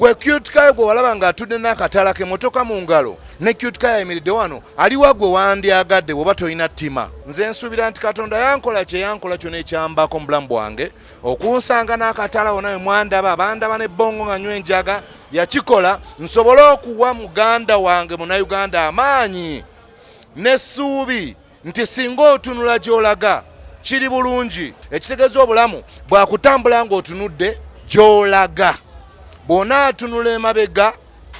Gwe Qute Kaye gwe walaba ng'atudde n'akatala k'emmotoka mu ngalo ne Qute Kaye ayimiridde wano aliwa gwe wandyagadde bw'oba tolina ttima. Nze nsuubira nti Katonda yankola kye yankola kyonna ekyambako mu bulamu bwange okunsanga n'akatala wonna we mwandaba bandaba n'ebbongo nga nywa enjaga yakikola nsobole okuwa muganda wange Munnayuganda amaanyi n'essuubi nti singa otunula gy'olaga kiri bulungi. Ekitegeeza obulamu bwakutambula ng'otunudde gy'olaga. Bw'ona atunula emabega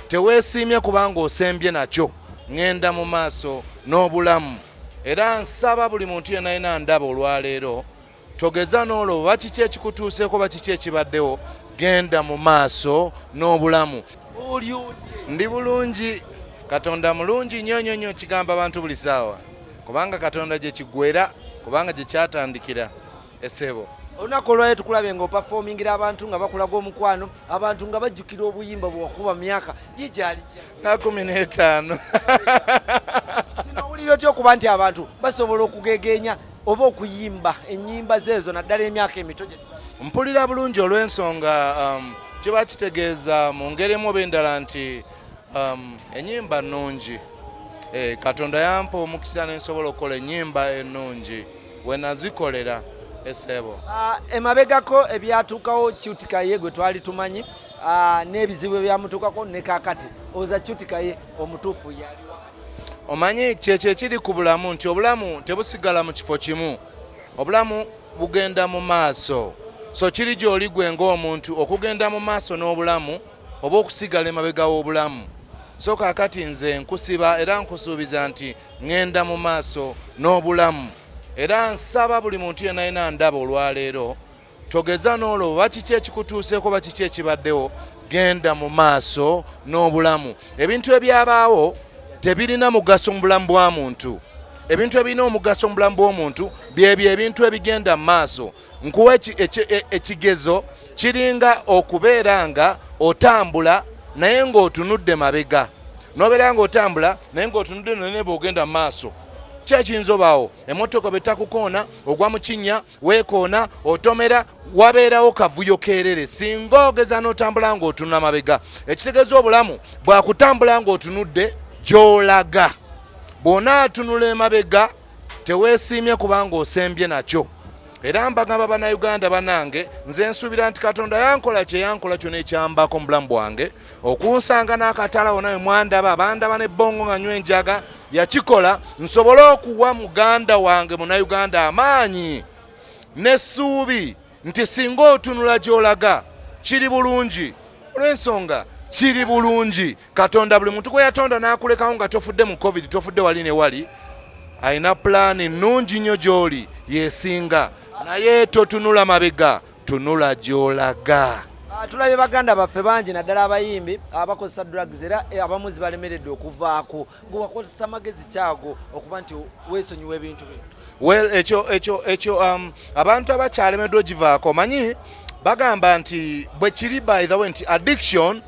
teweesiimye kubanga osembye nakyo. Ngenda mu maaso n'obulamu. Era nsaba buli muntu yenna alina ndaba olwaleero togeza n'olwo oba kiki ekikutuuseeko oba kiki ekibaddewo, genda mu maaso n'obulamu. Ndi bulungi. Katonda mulungi nnyo nnyo nnyo, kigamba abantu buli ssaawa kubanga Katonda gye kiggwera kubanga gye kyatandikira essebo. Olunaku olwaleero tukulabye ng'opafomingira abantu nga bakulaga omukwano, abantu nga bajjukira obuyimba bwe wakuba myaka gigyali nga 15. Kino owulira otya okuba nti abantu basobola okugegeenya oba okuyimba ennyimba zeezo naddala emyaka emito gye mpulira bulungi olw'ensonga kiba kitegeeza mu ngeri emu oba endala nti ennyimba nnungi. Katonda yampa omukisa ne nsobola okukola ennyimba ennungi we nazikolera essebo. Emabegako ebyatuukawo Qute Kaye gwe twali tumanyi n'ebizibu ebyamutuukako ne kaakati oza Qute Kaye omutuufu yali wakati. Omanyi kyekyo ekiri ku bulamu nti obulamu tebusigala mu kifo kimu, obulamu bugenda mu maaso. So kiri gy'oli gwe ng'omuntu okugenda mu maaso n'obulamu oba okusigala emabega w'obulamu. So kaakati nze nkusiba era nkusuubiza nti ngenda mu maaso n'obulamu. Era nsaba buli muntu yenna alina ndaba olwaleero togeza n'olwo oba kiki ekikutuuseeko oba kiki ekibaddewo, genda mu maaso n'obulamu. Ebintu ebyabaawo tebirina mugaso mu bulamu bwa muntu. Ebintu ebirina omugaso mu bulamu bw'omuntu byebyo ebintu ebigenda mu maaso. Nkuwa ekigezo kiringa okubeera nga otambula naye ng'otunudde mabega, n'obeera ng'otambula naye ng'otunudde naye bw'ogenda mu maaso. Kyekiyinza obaawo emmotoka betakukoona ogwa mu kinnya weekoona otomera wabeerawo kavuyo keerere singa ogeza n'otambula ng'otunula mabega. Ekitegeeza obulamu bwakutambula ng'otunudde gy'olaga. Bw'ona atunula emabega teweesiimye kubanga osembye nakyo. Era mbagamba Bannayuganda bannange nze nsuubira nti Katonda yankola kye yankola kyonna ekyambako mu bulamu bwange okunsanga n'akatala wonna we mwandaba bandaba n'ebbongo nga nywa enjaga yakikola nsobole okuwa muganda wange Munnayuganda amaanyi n'essuubi nti singa otunula gy'olaga kiri bulungi. Olw'ensonga kiri bulungi. Katonda buli muntu gwe yatonda n'akulekawo nga tofudde mu COVID, tofudde wali ne wali, alina pulaani nnungi nnyo gy'oli yeesinga. Naye totunula mabega, tunula gy'olaga. Tulabye baganda baffe bangi naddala abayimbi abakozesa drugs era abamu zibalemeredde okuvaako. Gwe wakozesa amagezi kyago okuba nti weesonyiwa ebintu bino? Well, ekyo abantu abakyalemeddwa ogivaako manyi bagamba nti bwe kiri by the way nti addiction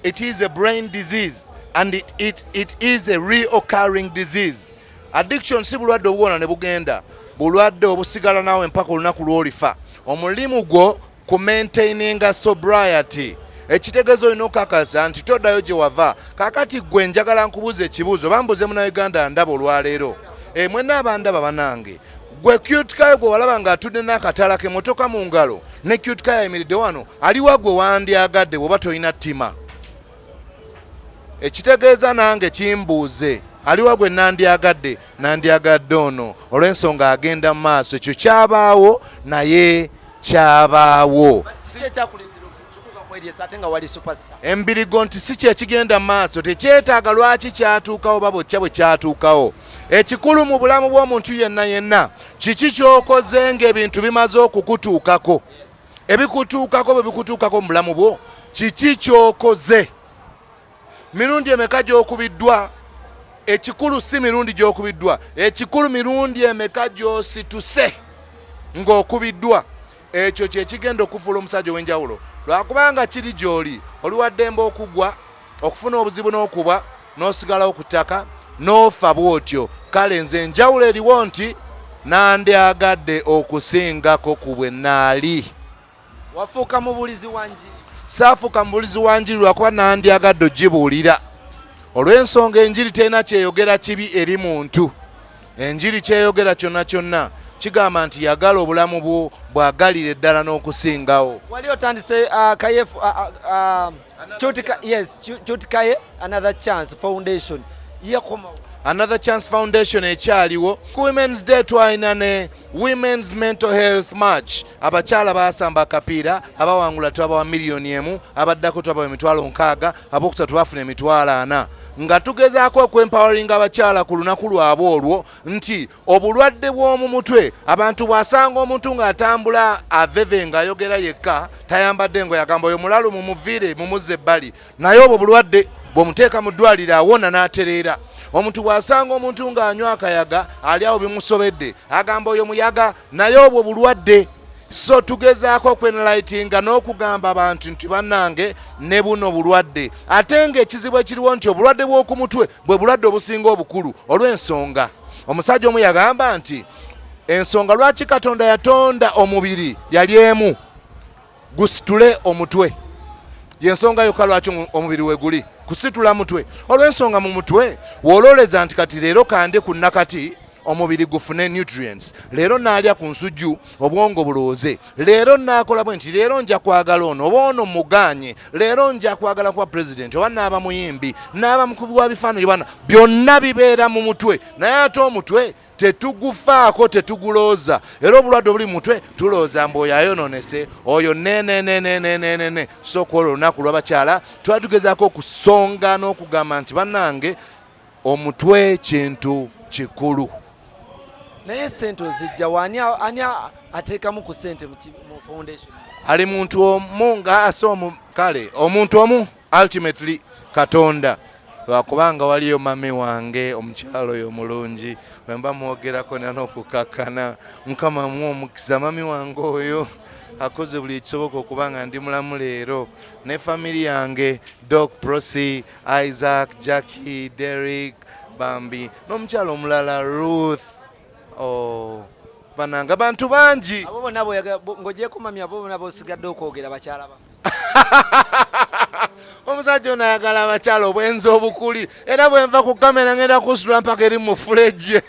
it is a brain disease and it is a reoccurring disease. Addiction si bulwadde obuwona ne bugenda, bulwadde obusigala naawe mpaka olunaku lw'olifa. Omulimu gwo ku maintaininga sobriety. Ekitegezo olina okukakasa nti toddayo gye wava. Kaakati gwe njagala nkubuuza ekibuuzo bambuze Munnayuganda ndaba olwaleero. Mwenna abandaba bannange, gwe Qute Kaye gwe walaba ng'atudde n'akatala k'emmotoka mu ngalo ne Qute Kaye ayimiridde wano aliwa gwe wandyagadde bw'oba tolina ttima. Ekitegeeza nange kimbuuze aliwa gwe nandyagadde, nandyagadde ono olw'ensonga agenda mu maaso. Ekyo kyabaawo naye kyabaawo. Embirigo nti si kyekigenda mu maaso tekyetaaga lwaki kyatuukawo oba bwokya bwe kyatuukawo. Ekikulu mu bulamu bw'omuntu yenna yenna kiki ky'okoze ng'ebintu bimaze okukutuukako. Ebikutuukako bwe bikutuukako mu bulamu bwo kiki ky'okoze. Mirundi emeka gy'okubiddwa? Ekikulu si mirundi gy'okubiddwa, ekikulu mirundi emeka gy'osituse ng'okubiddwa. Ekyo kye kigenda okufuula omusajja ow'enjawulo. Lwakubanga kiri gy'oli oli wa ddembe okugwa, okufuna obuzibu n'okuba, n'osigalawo ku ttaka, n'ofa bw'otyo. Kale nze enjawulo eriwo nti nandyagadde okusingako ku bwe naali. Wafuuka mubulizi wa njiri. saafuka mubulizi wa njiri lwakuba nandyagadde ogibuulira olw'ensonga enjiri terina kyeyogera kibi eri muntu. Enjiri kyeyogera kyonna kyonna kigamba nti yagala obulamu bwo bwagalire ddala n'okusingawo. Wali otandise Qute Kaye Another Chance Foundation yekomawo. Another Chance Foundation ekyaliwo. Ku Women's Day twalina ne Women's Mental Health March. Abakyala baasamba akapiira abawangula twabawa miliyoni emu, abaddako twabawa emitwalo 6, abokusatu bafuna emitwalo 4. Nga tugezaako okwempowering abakyala ku lunaku lwabwe olwo nti obulwadde bw'omu mutwe abantu bw'asanga omuntu ng'atambula aveve ng'ayogera yekka tayambadde ngo yagamba oyo mulalu mumuviire mumuzze ebbali, naye obwo bulwadde bw'omuteeka mu ddwaliro awona n'atereera. Omuntu bw'asanga omuntu ng'anywa akayaga ali awo bimusobedde agamba oyo muyaga, naye obwo bulwadde. So tugezaako okwenlightinga n'okugamba abantu nti bannange ne buno bulwadde, ate ng'ekizibu ekiriwo nti obulwadde bw'oku mutwe bwe bulwadde obusinga obukulu olw'ensonga. Omusajja omu yagamba nti ensonga lwaki Katonda yatonda omubiri yali emu, gusitule omutwe. Yensonga yokka lwaki omubiri we guli kusitula mutwe. Olw'ensonga mu mutwe w'ololeza nti kati leero kande ku nakati omubiri gufune nutrients, leero naalya ku nsujju obwongo bulooze, leero naakola bwe nti leero nja kwagala ono oba ono muganye, leero nja kwagala kwa president oba naaba muyimbi naaba mukubi wa bifaananyi bana, byonna bibeera mu mutwe. Naye ate omutwe tetugufaako tetugulooza, era obulwadde obuli mutwe tulooza mbu oyo ayonoonese oyo nenenenenenene. So ku olwo olunaku lw'abakyala twali tugezaako okusonga n'okugamba nti bannange omutwe kintu kikulu. Naye sente ozijja wani ateekamu ku sente mu foundation? Ali muntu omu ng'ase kale omuntu omu ultimately Katonda. Lwakubanga waliyo mami wange omukyalo oyo omulungi bwemba mwogerako n'okukakkana, Mukama muwe omukisa mami wange oyo akoze buli kisoboka okubanga ndi mulamu leero, ne family yange Doc Prosi, Isaac, Jackie, Derek, Bambi n'omukyalo omulala Ruth. Bananga bantu bangi abo bonna ng'ogyeko mami abo bonna bosigadde okwogera bakyala bafe. Omusajja ono ayagala abakyala obwenzi obukuli, era bwenva ku kamera ngenda kusitula mpaka eri mu fulejje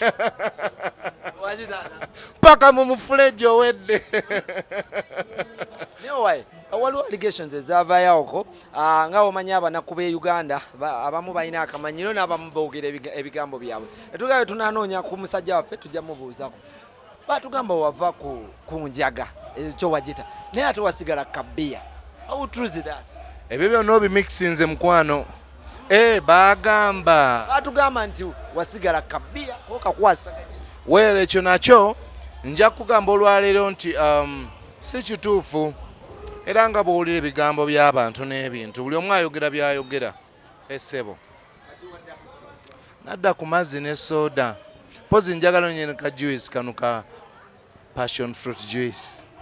paka mu mufulejje owedde. Waliwo allegations ezaavayawoko nga omanya abanaku b'e Uganda abamu balina akamanyiro n'abamu boogera ebigambo byabwe. Etugabe tunanoonya ku musajja waffe tujja mubuuzako. Batugamba wava ku njaga ekyo wagita naye ate wasigala kabbiya. How true is that? Ebyo byonna obimixinze mukwano. Bagamba batugamba nti wasigala kabbiya okakwasa. Weero ekyo nakyo nja kugamba olwaleero nti si kituufu, era nga bw'owulira ebigambo by'abantu n'ebintu buli omu ayogera by'ayogera. Essebo nadda ku mazzi ne soda, pozi njagala nyene ka juice kano ka passion fruit juice.